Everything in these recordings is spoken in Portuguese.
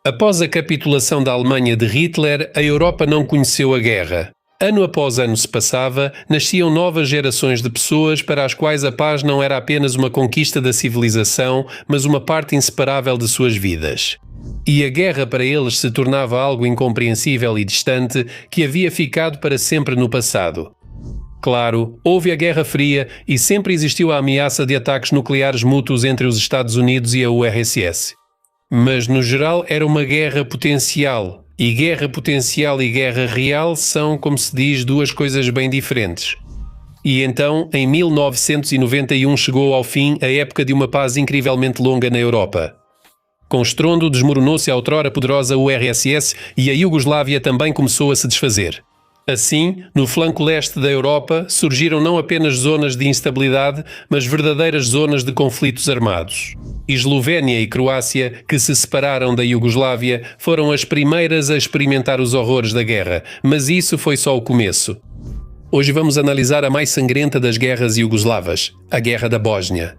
Após a capitulação da Alemanha de Hitler, a Europa não conheceu a guerra. Ano após ano se passava, nasciam novas gerações de pessoas para as quais a paz não era apenas uma conquista da civilização, mas uma parte inseparável de suas vidas. E a guerra para eles se tornava algo incompreensível e distante que havia ficado para sempre no passado. Claro, houve a Guerra Fria e sempre existiu a ameaça de ataques nucleares mútuos entre os Estados Unidos e a URSS. Mas, no geral, era uma guerra potencial. E guerra potencial e guerra real são, como se diz, duas coisas bem diferentes. E então, em 1991 chegou ao fim a época de uma paz incrivelmente longa na Europa. Com estrondo desmoronou-se a outrora poderosa URSS e a Iugoslávia também começou a se desfazer. Assim, no flanco leste da Europa, surgiram não apenas zonas de instabilidade, mas verdadeiras zonas de conflitos armados. Eslovénia e Croácia, que se separaram da Iugoslávia, foram as primeiras a experimentar os horrores da guerra, mas isso foi só o começo. Hoje vamos analisar a mais sangrenta das guerras iugoslavas, a Guerra da Bósnia.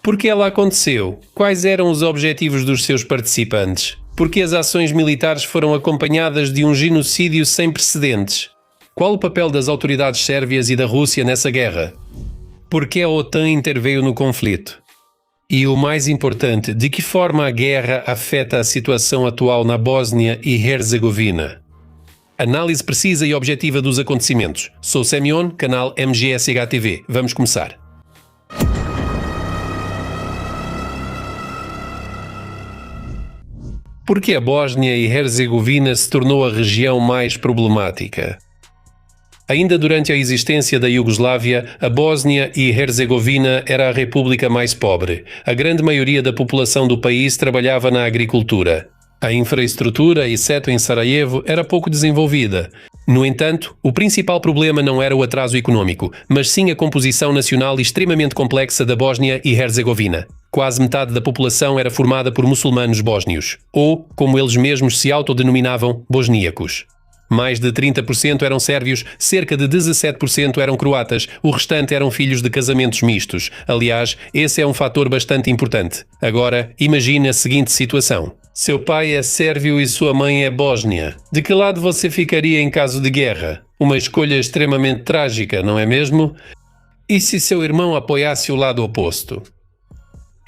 Por que ela aconteceu? Quais eram os objetivos dos seus participantes? Por que as ações militares foram acompanhadas de um genocídio sem precedentes? Qual o papel das autoridades sérvias e da Rússia nessa guerra? Por que a OTAN interveio no conflito? E o mais importante, de que forma a guerra afeta a situação atual na Bósnia e Herzegovina? Análise precisa e objetiva dos acontecimentos. Sou Semyon, canal MGSH-TV. Vamos começar. Por que a Bósnia e Herzegovina se tornou a região mais problemática? Ainda durante a existência da Iugoslávia, a Bósnia e Herzegovina era a república mais pobre. A grande maioria da população do país trabalhava na agricultura. A infraestrutura, exceto em Sarajevo, era pouco desenvolvida. No entanto, o principal problema não era o atraso econômico, mas sim a composição nacional extremamente complexa da Bósnia e Herzegovina. Quase metade da população era formada por muçulmanos bósnios, ou, como eles mesmos se autodenominavam, bosníacos. Mais de 30% eram sérvios, cerca de 17% eram croatas, o restante eram filhos de casamentos mistos. Aliás, esse é um fator bastante importante. Agora, imagine a seguinte situação. Seu pai é sérvio e sua mãe é bósnia. De que lado você ficaria em caso de guerra? Uma escolha extremamente trágica, não é mesmo? E se seu irmão apoiasse o lado oposto?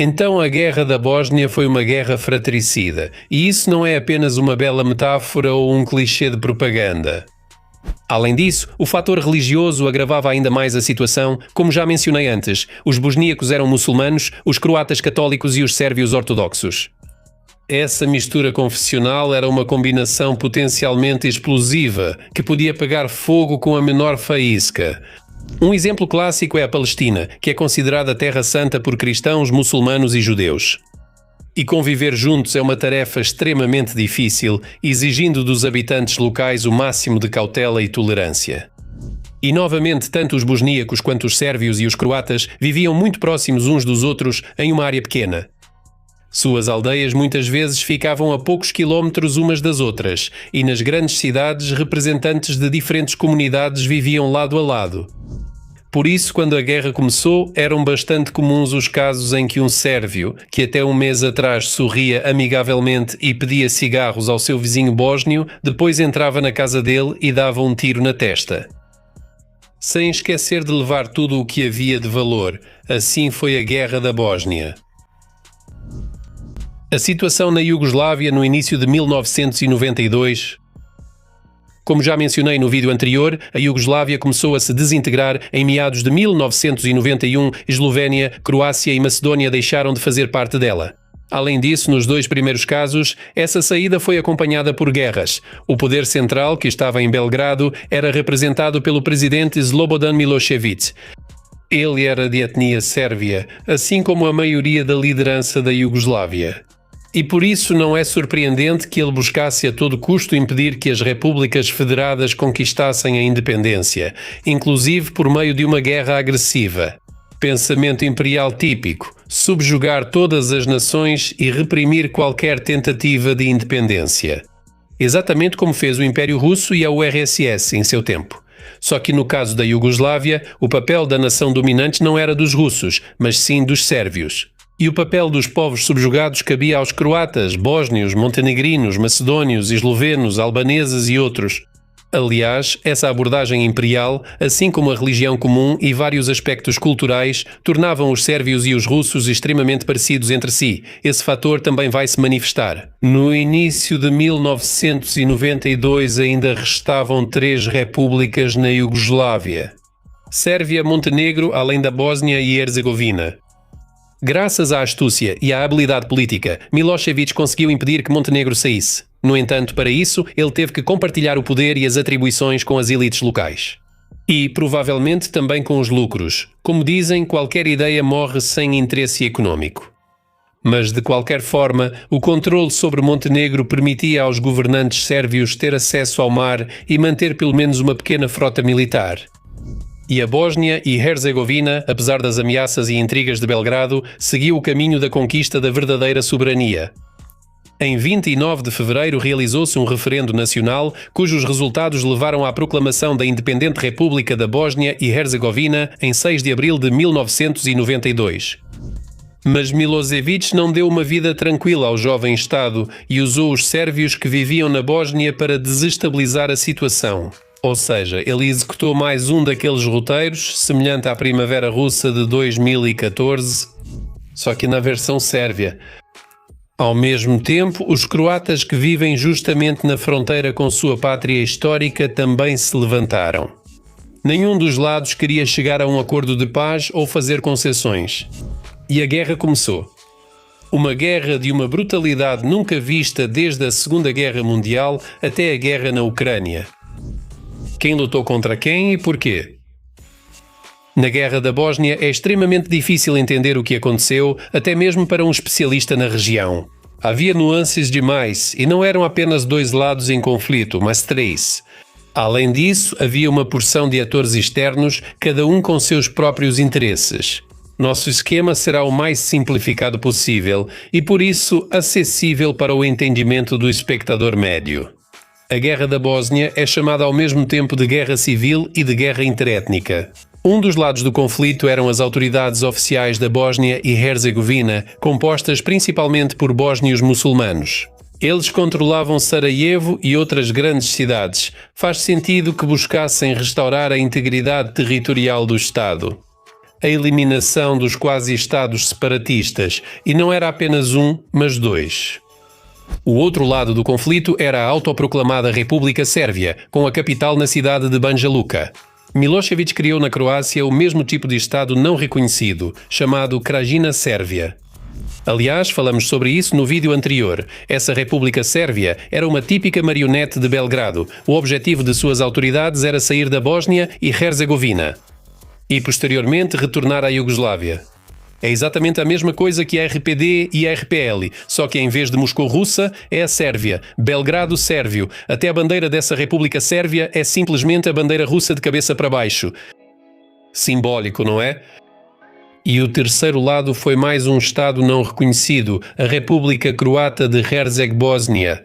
Então a Guerra da Bósnia foi uma guerra fratricida, e isso não é apenas uma bela metáfora ou um clichê de propaganda. Além disso, o fator religioso agravava ainda mais a situação, como já mencionei antes. Os bosníacos eram muçulmanos, os croatas católicos e os sérvios ortodoxos. Essa mistura confessional era uma combinação potencialmente explosiva, que podia pegar fogo com a menor faísca. Um exemplo clássico é a Palestina, que é considerada terra santa por cristãos, muçulmanos e judeus. E conviver juntos é uma tarefa extremamente difícil, exigindo dos habitantes locais o máximo de cautela e tolerância. E novamente, tanto os bosníacos quanto os sérvios e os croatas viviam muito próximos uns dos outros em uma área pequena. Suas aldeias muitas vezes ficavam a poucos quilómetros umas das outras, e nas grandes cidades representantes de diferentes comunidades viviam lado a lado. Por isso, quando a guerra começou, eram bastante comuns os casos em que um sérvio, que até um mês atrás sorria amigavelmente e pedia cigarros ao seu vizinho bósnio, depois entrava na casa dele e dava um tiro na testa. Sem esquecer de levar tudo o que havia de valor, assim foi a Guerra da Bósnia. A situação na Iugoslávia no início de 1992. Como já mencionei no vídeo anterior, a Iugoslávia começou a se desintegrar em meados de 1991. Eslovénia, Croácia e Macedónia deixaram de fazer parte dela. Além disso, nos dois primeiros casos, essa saída foi acompanhada por guerras. O poder central, que estava em Belgrado, era representado pelo presidente Slobodan Milošević. Ele era de etnia sérvia, assim como a maioria da liderança da Iugoslávia. E por isso não é surpreendente que ele buscasse a todo custo impedir que as repúblicas federadas conquistassem a independência, inclusive por meio de uma guerra agressiva. Pensamento imperial típico: subjugar todas as nações e reprimir qualquer tentativa de independência. Exatamente como fez o Império Russo e a URSS em seu tempo. Só que no caso da Iugoslávia, o papel da nação dominante não era dos russos, mas sim dos sérvios. E o papel dos povos subjugados cabia aos croatas, bósnios, montenegrinos, macedónios, eslovenos, albaneses e outros. Aliás, essa abordagem imperial, assim como a religião comum e vários aspectos culturais, tornavam os sérvios e os russos extremamente parecidos entre si. Esse fator também vai se manifestar. No início de 1992 ainda restavam 3 repúblicas na Iugoslávia: Sérvia, Montenegro, além da Bósnia e Herzegovina. Graças à astúcia e à habilidade política, Milošević conseguiu impedir que Montenegro saísse. No entanto, para isso, ele teve que compartilhar o poder e as atribuições com as elites locais. E, provavelmente, também com os lucros. Como dizem, qualquer ideia morre sem interesse econômico. Mas, de qualquer forma, o controle sobre Montenegro permitia aos governantes sérvios ter acesso ao mar e manter pelo menos uma pequena frota militar. E a Bósnia e Herzegovina, apesar das ameaças e intrigas de Belgrado, seguiu o caminho da conquista da verdadeira soberania. Em 29 de fevereiro realizou-se um referendo nacional, cujos resultados levaram à proclamação da Independente República da Bósnia e Herzegovina em 6 de abril de 1992. Mas Milošević não deu uma vida tranquila ao jovem Estado e usou os sérvios que viviam na Bósnia para desestabilizar a situação. Ou seja, ele executou mais um daqueles roteiros, semelhante à Primavera Russa de 2014, só que na versão sérvia. Ao mesmo tempo, os croatas que vivem justamente na fronteira com sua pátria histórica também se levantaram. Nenhum dos lados queria chegar a um acordo de paz ou fazer concessões. E a guerra começou. Uma guerra de uma brutalidade nunca vista desde a Segunda Guerra Mundial até a guerra na Ucrânia. Quem lutou contra quem e porquê? Na Guerra da Bósnia é extremamente difícil entender o que aconteceu, até mesmo para um especialista na região. Havia nuances demais e não eram apenas 2 lados em conflito, mas 3. Além disso, havia uma porção de atores externos, cada um com seus próprios interesses. Nosso esquema será o mais simplificado possível e, por isso, acessível para o entendimento do espectador médio. A Guerra da Bósnia é chamada ao mesmo tempo de guerra civil e de guerra interétnica. Um dos lados do conflito eram as autoridades oficiais da Bósnia e Herzegovina, compostas principalmente por bósnios muçulmanos. Eles controlavam Sarajevo e outras grandes cidades. Faz sentido que buscassem restaurar a integridade territorial do Estado. A eliminação dos quase-estados separatistas, e não era apenas um, mas 2. O outro lado do conflito era a autoproclamada República Sérvia, com a capital na cidade de Banja Luka. Milošević criou na Croácia o mesmo tipo de Estado não reconhecido, chamado Krajina Sérvia. Aliás, falamos sobre isso no vídeo anterior. Essa República Sérvia era uma típica marionete de Belgrado. O objetivo de suas autoridades era sair da Bósnia e Herzegovina e, posteriormente, retornar à Iugoslávia. É exatamente a mesma coisa que a RPD e a RPL, só que em vez de Moscou russa, é a Sérvia, Belgrado sérvio. Até a bandeira dessa República Sérvia é simplesmente a bandeira russa de cabeça para baixo. Simbólico, não é? E o terceiro lado foi mais um Estado não reconhecido, a República Croata de Herceg-Bósnia.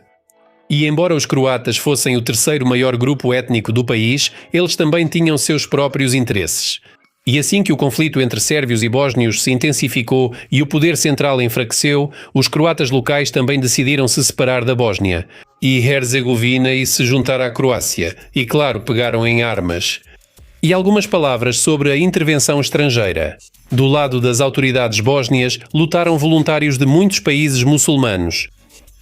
E embora os croatas fossem o terceiro maior grupo étnico do país, eles também tinham seus próprios interesses. E assim que o conflito entre sérvios e bósnios se intensificou e o poder central enfraqueceu, os croatas locais também decidiram se separar da Bósnia e Herzegovina e se juntar à Croácia. E claro, pegaram em armas. E algumas palavras sobre a intervenção estrangeira. Do lado das autoridades bósnias, lutaram voluntários de muitos países muçulmanos.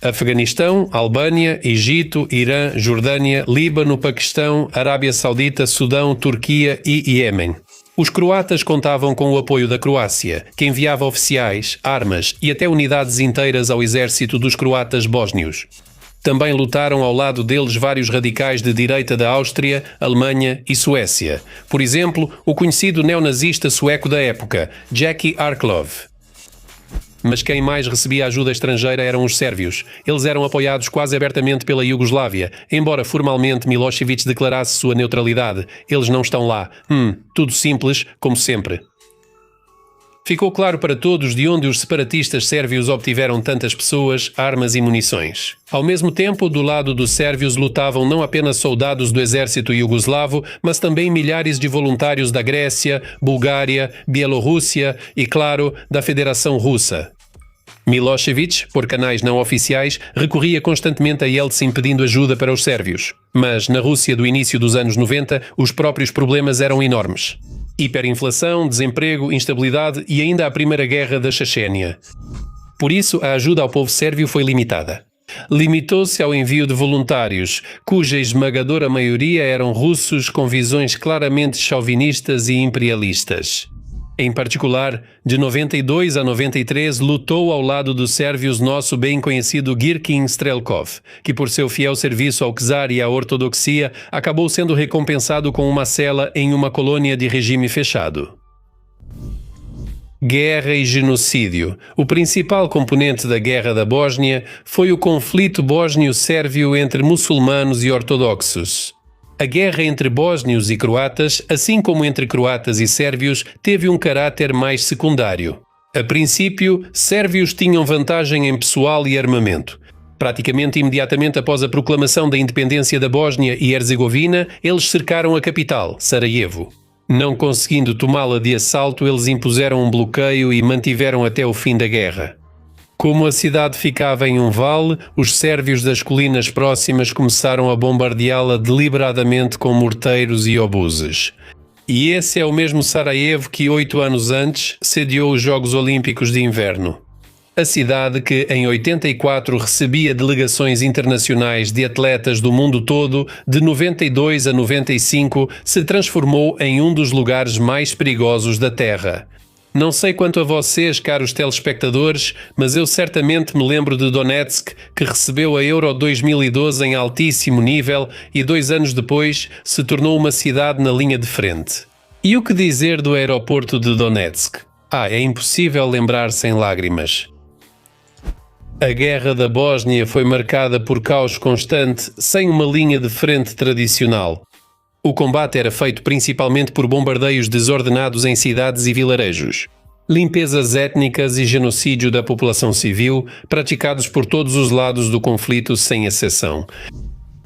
Afeganistão, Albânia, Egito, Irã, Jordânia, Líbano, Paquistão, Arábia Saudita, Sudão, Turquia e Iêmen. Os croatas contavam com o apoio da Croácia, que enviava oficiais, armas e até unidades inteiras ao exército dos croatas bósnios. Também lutaram ao lado deles vários radicais de direita da Áustria, Alemanha e Suécia. Por exemplo, o conhecido neonazista sueco da época, Jackie Arklov. Mas quem mais recebia ajuda estrangeira eram os sérvios. Eles eram apoiados quase abertamente pela Iugoslávia. Embora formalmente Milošević declarasse sua neutralidade, eles não estão lá. Tudo simples, como sempre. Ficou claro para todos de onde os separatistas sérvios obtiveram tantas pessoas, armas e munições. Ao mesmo tempo, do lado dos sérvios lutavam não apenas soldados do exército iugoslavo, mas também milhares de voluntários da Grécia, Bulgária, Bielorrússia e, claro, da Federação Russa. Milošević, por canais não oficiais, recorria constantemente a Yeltsin pedindo ajuda para os sérvios. Mas na Rússia do início dos anos 90, os próprios problemas eram enormes. Hiperinflação, desemprego, instabilidade e ainda a Primeira Guerra da Chechênia. Por isso, a ajuda ao povo sérvio foi limitada. Limitou-se ao envio de voluntários, cuja esmagadora maioria eram russos com visões claramente chauvinistas e imperialistas. Em particular, de 92 a 93 lutou ao lado dos sérvios nosso bem conhecido Girkin Strelkov, que por seu fiel serviço ao czar e à ortodoxia acabou sendo recompensado com uma cela em uma colônia de regime fechado. Guerra e genocídio. O principal componente da Guerra da Bósnia foi o conflito bósnio-sérvio entre muçulmanos e ortodoxos. A guerra entre bósnios e croatas, assim como entre croatas e sérvios, teve um caráter mais secundário. A princípio, sérvios tinham vantagem em pessoal e armamento. Praticamente imediatamente após a proclamação da independência da Bósnia e Herzegovina, eles cercaram a capital, Sarajevo. Não conseguindo tomá-la de assalto, eles impuseram um bloqueio e mantiveram até o fim da guerra. Como a cidade ficava em um vale, os sérvios das colinas próximas começaram a bombardeá-la deliberadamente com morteiros e obuses. E esse é o mesmo Sarajevo que 8 anos antes sediou os Jogos Olímpicos de Inverno. A cidade que em 84 recebia delegações internacionais de atletas do mundo todo, de 92 a 95 se transformou em um dos lugares mais perigosos da Terra. Não sei quanto a vocês, caros telespectadores, mas eu certamente me lembro de Donetsk, que recebeu a Euro 2012 em altíssimo nível e 2 anos depois se tornou uma cidade na linha de frente. E o que dizer do aeroporto de Donetsk? É impossível lembrar sem lágrimas. A Guerra da Bósnia foi marcada por caos constante, sem uma linha de frente tradicional. O combate era feito principalmente por bombardeios desordenados em cidades e vilarejos. Limpezas étnicas e genocídio da população civil, praticados por todos os lados do conflito sem exceção.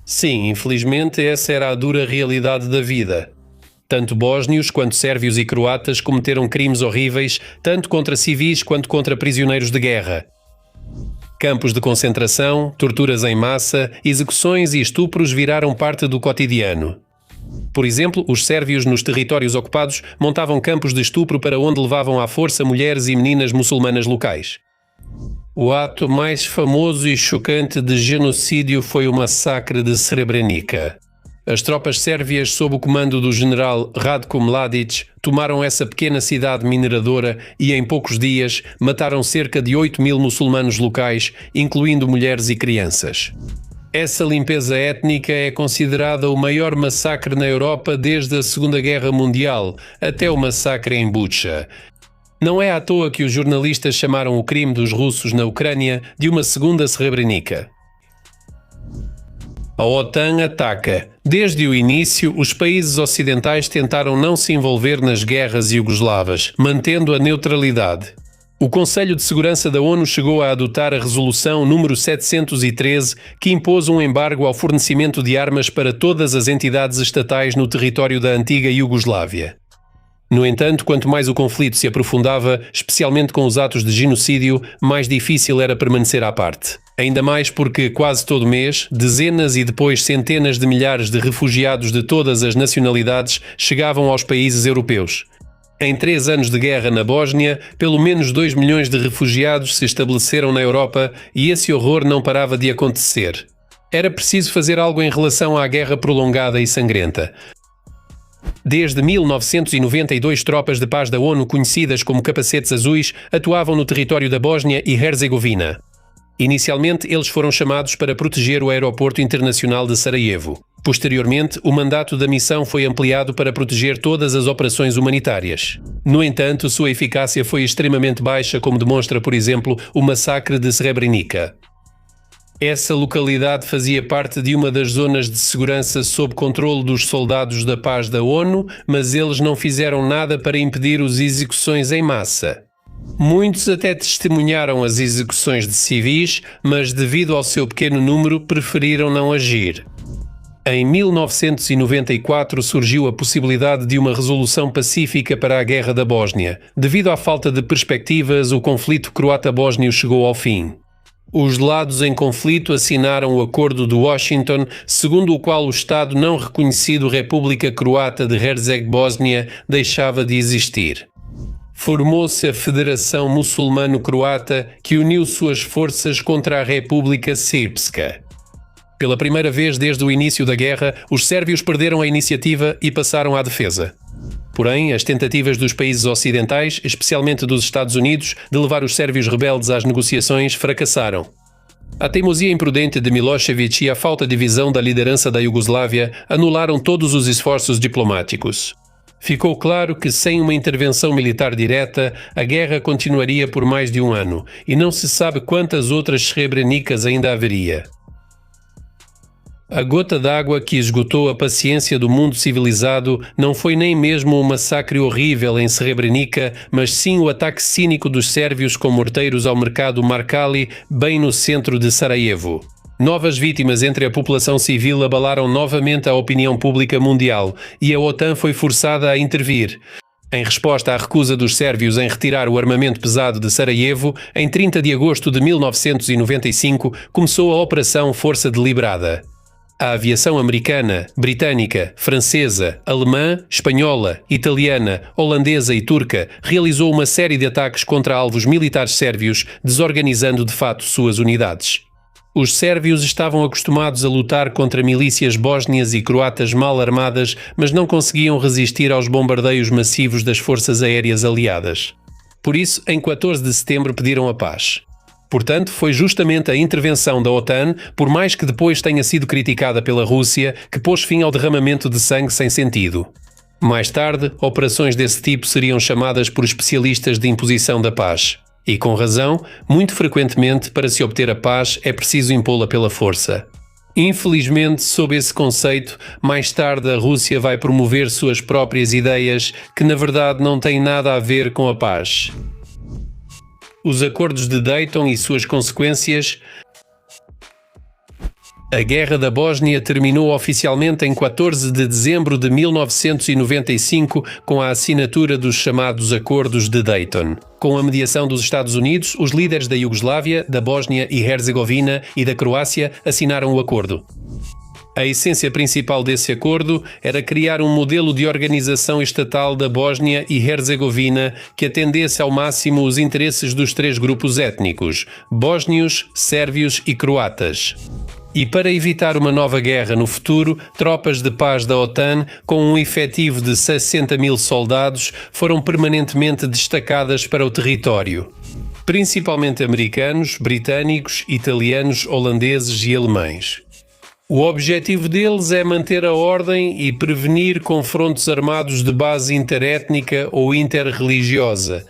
Sim, infelizmente essa era a dura realidade da vida. Tanto bósnios quanto sérvios e croatas cometeram crimes horríveis, tanto contra civis quanto contra prisioneiros de guerra. Campos de concentração, torturas em massa, execuções e estupros viraram parte do cotidiano. Por exemplo, os sérvios nos territórios ocupados montavam campos de estupro para onde levavam à força mulheres e meninas muçulmanas locais. O ato mais famoso e chocante de genocídio foi o massacre de Srebrenica. As tropas sérvias, sob o comando do general Ratko Mladic, tomaram essa pequena cidade mineradora e, em poucos dias, mataram cerca de 8.000 muçulmanos locais, incluindo mulheres e crianças. Essa limpeza étnica é considerada o maior massacre na Europa desde a Segunda Guerra Mundial, até o massacre em Bucha. Não é à toa que os jornalistas chamaram o crime dos russos na Ucrânia de uma segunda Srebrenica. A OTAN ataca. Desde o início, os países ocidentais tentaram não se envolver nas guerras iugoslavas, mantendo a neutralidade. O Conselho de Segurança da ONU chegou a adotar a Resolução número 713, que impôs um embargo ao fornecimento de armas para todas as entidades estatais no território da antiga Iugoslávia. No entanto, quanto mais o conflito se aprofundava, especialmente com os atos de genocídio, mais difícil era permanecer à parte. Ainda mais porque, quase todo mês, dezenas e depois centenas de milhares de refugiados de todas as nacionalidades chegavam aos países europeus. Em 3 anos de guerra na Bósnia, pelo menos 2 milhões de refugiados se estabeleceram na Europa e esse horror não parava de acontecer. Era preciso fazer algo em relação à guerra prolongada e sangrenta. Desde 1992, tropas de paz da ONU, conhecidas como capacetes azuis, atuavam no território da Bósnia e Herzegovina. Inicialmente, eles foram chamados para proteger o aeroporto internacional de Sarajevo. Posteriormente, o mandato da missão foi ampliado para proteger todas as operações humanitárias. No entanto, sua eficácia foi extremamente baixa, como demonstra, por exemplo, o massacre de Srebrenica. Essa localidade fazia parte de uma das zonas de segurança sob controle dos soldados da paz da ONU, mas eles não fizeram nada para impedir as execuções em massa. Muitos até testemunharam as execuções de civis, mas devido ao seu pequeno número preferiram não agir. Em 1994 surgiu a possibilidade de uma resolução pacífica para a Guerra da Bósnia. Devido à falta de perspectivas, o conflito croata-bósnio chegou ao fim. Os lados em conflito assinaram o Acordo de Washington, segundo o qual o Estado não reconhecido República Croata de Herceg-Bósnia deixava de existir. Formou-se a Federação Muçulmano-Croata, que uniu suas forças contra a República Srpska. Pela primeira vez desde o início da guerra, os sérvios perderam a iniciativa e passaram à defesa. Porém, as tentativas dos países ocidentais, especialmente dos Estados Unidos, de levar os sérvios rebeldes às negociações fracassaram. A teimosia imprudente de Milošević e a falta de visão da liderança da Iugoslávia anularam todos os esforços diplomáticos. Ficou claro que sem uma intervenção militar direta, a guerra continuaria por mais de um ano, e não se sabe quantas outras Srebrenicas ainda haveria. A gota d'água que esgotou a paciência do mundo civilizado não foi nem mesmo um massacre horrível em Srebrenica, mas sim o ataque cínico dos sérvios com morteiros ao mercado Markali, bem no centro de Sarajevo. Novas vítimas entre a população civil abalaram novamente a opinião pública mundial e a OTAN foi forçada a intervir. Em resposta à recusa dos sérvios em retirar o armamento pesado de Sarajevo, em 30 de agosto de 1995 começou a Operação Força Deliberada. A aviação americana, britânica, francesa, alemã, espanhola, italiana, holandesa e turca realizou uma série de ataques contra alvos militares sérvios, desorganizando de fato suas unidades. Os sérvios estavam acostumados a lutar contra milícias bósnias e croatas mal armadas, mas não conseguiam resistir aos bombardeios massivos das forças aéreas aliadas. Por isso, em 14 de setembro pediram a paz. Portanto, foi justamente a intervenção da OTAN, por mais que depois tenha sido criticada pela Rússia, que pôs fim ao derramamento de sangue sem sentido. Mais tarde, operações desse tipo seriam chamadas por especialistas de imposição da paz. E com razão, muito frequentemente, para se obter a paz, é preciso impô-la pela força. Infelizmente, sob esse conceito, mais tarde a Rússia vai promover suas próprias ideias que, na verdade, não têm nada a ver com a paz. Os acordos de Dayton e suas consequências. A Guerra da Bósnia terminou oficialmente em 14 de dezembro de 1995 com a assinatura dos chamados Acordos de Dayton. Com a mediação dos Estados Unidos, os líderes da Iugoslávia, da Bósnia e Herzegovina e da Croácia assinaram o acordo. A essência principal desse acordo era criar um modelo de organização estatal da Bósnia e Herzegovina que atendesse ao máximo os interesses dos três grupos étnicos, bósnios, sérvios e croatas. E para evitar uma nova guerra no futuro, tropas de paz da OTAN, com um efetivo de 60 mil soldados, foram permanentemente destacadas para o território. Principalmente americanos, britânicos, italianos, holandeses e alemães. O objetivo deles é manter a ordem e prevenir confrontos armados de base interétnica ou interreligiosa.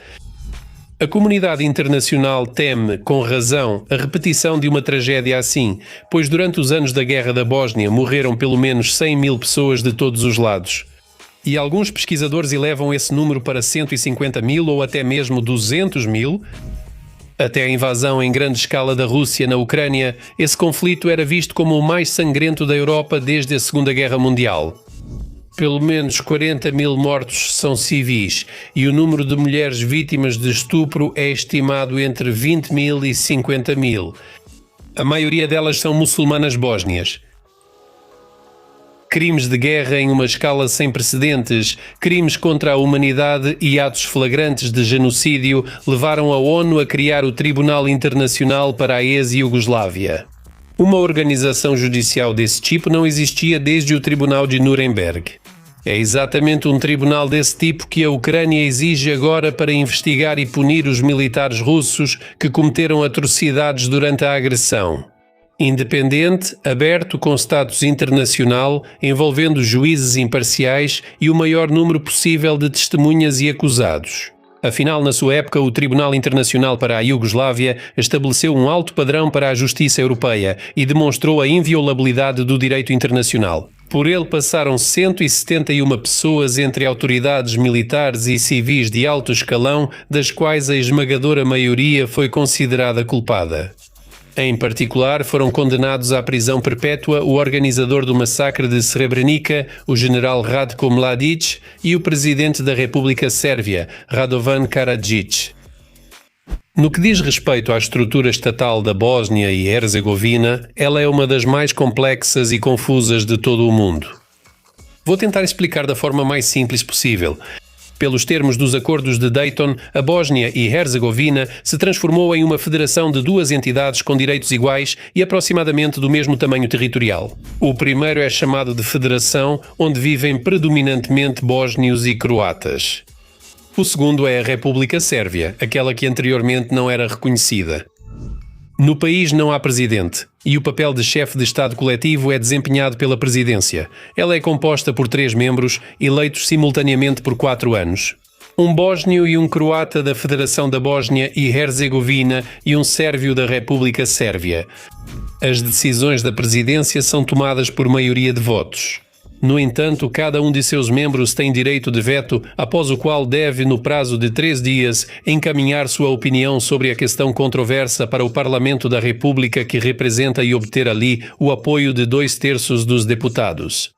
A comunidade internacional teme, com razão, a repetição de uma tragédia assim, pois durante os anos da Guerra da Bósnia morreram pelo menos 100 mil pessoas de todos os lados. E alguns pesquisadores elevam esse número para 150 mil ou até mesmo 200 mil. Até a invasão em grande escala da Rússia na Ucrânia, esse conflito era visto como o mais sangrento da Europa desde a Segunda Guerra Mundial. Pelo menos 40 mil mortos são civis e o número de mulheres vítimas de estupro é estimado entre 20 mil e 50 mil. A maioria delas são muçulmanas bósnias. Crimes de guerra em uma escala sem precedentes, crimes contra a humanidade e atos flagrantes de genocídio levaram a ONU a criar o Tribunal Internacional para a ex-Iugoslávia. Uma organização judicial desse tipo não existia desde o Tribunal de Nuremberg. É exatamente um tribunal desse tipo que a Ucrânia exige agora para investigar e punir os militares russos que cometeram atrocidades durante a agressão. Independente, aberto com status internacional, envolvendo juízes imparciais e o maior número possível de testemunhas e acusados. Afinal, na sua época, o Tribunal Internacional para a Iugoslávia estabeleceu um alto padrão para a justiça europeia e demonstrou a inviolabilidade do direito internacional. Por ele passaram 171 pessoas entre autoridades militares e civis de alto escalão, das quais a esmagadora maioria foi considerada culpada. Em particular, foram condenados à prisão perpétua o organizador do massacre de Srebrenica, o general Ratko Mladic, e o presidente da República Sérvia, Radovan Karadzic. No que diz respeito à estrutura estatal da Bósnia e Herzegovina, ela é uma das mais complexas e confusas de todo o mundo. Vou tentar explicar da forma mais simples possível. Pelos termos dos acordos de Dayton, a Bósnia e Herzegovina se transformou em uma federação de duas entidades com direitos iguais e aproximadamente do mesmo tamanho territorial. O primeiro é chamado de Federação, onde vivem predominantemente bósnios e croatas. O segundo é a República Sérvia, aquela que anteriormente não era reconhecida. No país não há presidente, e o papel de chefe de Estado coletivo é desempenhado pela presidência. Ela é composta por 3 membros, eleitos simultaneamente por 4 anos. Um bósnio e um croata da Federação da Bósnia e Herzegovina e um sérvio da República Sérvia. As decisões da presidência são tomadas por maioria de votos. No entanto, cada um de seus membros tem direito de veto, após o qual deve, no prazo de 3 dias, encaminhar sua opinião sobre a questão controversa para o Parlamento da República, que representa e obter ali o apoio de 2/3 dos deputados.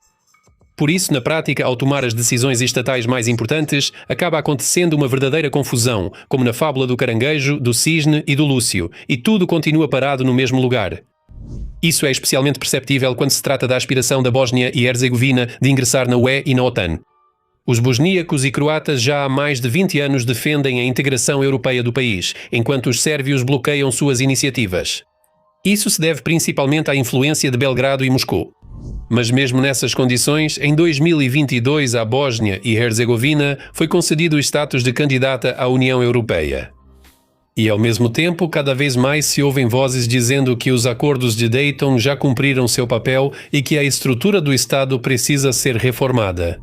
Por isso, na prática, ao tomar as decisões estatais mais importantes, acaba acontecendo uma verdadeira confusão, como na fábula do caranguejo, do cisne e do lúcio, e tudo continua parado no mesmo lugar. Isso é especialmente perceptível quando se trata da aspiração da Bósnia e Herzegovina de ingressar na UE e na OTAN. Os bosníacos e croatas já há mais de 20 anos defendem a integração europeia do país, enquanto os sérvios bloqueiam suas iniciativas. Isso se deve principalmente à influência de Belgrado e Moscou. Mas mesmo nessas condições, em 2022 à Bósnia e Herzegovina foi concedido o status de candidata à União Europeia. E, ao mesmo tempo, cada vez mais se ouvem vozes dizendo que os acordos de Dayton já cumpriram seu papel e que a estrutura do Estado precisa ser reformada.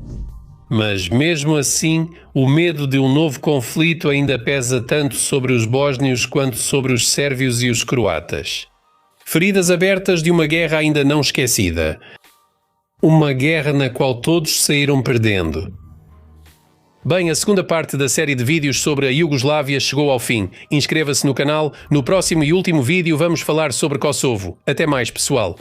Mas, mesmo assim, o medo de um novo conflito ainda pesa tanto sobre os bósnios quanto sobre os sérvios e os croatas. Feridas abertas de uma guerra ainda não esquecida. Uma guerra na qual todos saíram perdendo. Bem, a segunda parte da série de vídeos sobre a Iugoslávia chegou ao fim. Inscreva-se no canal. No próximo e último vídeo vamos falar sobre Kosovo. Até mais, pessoal!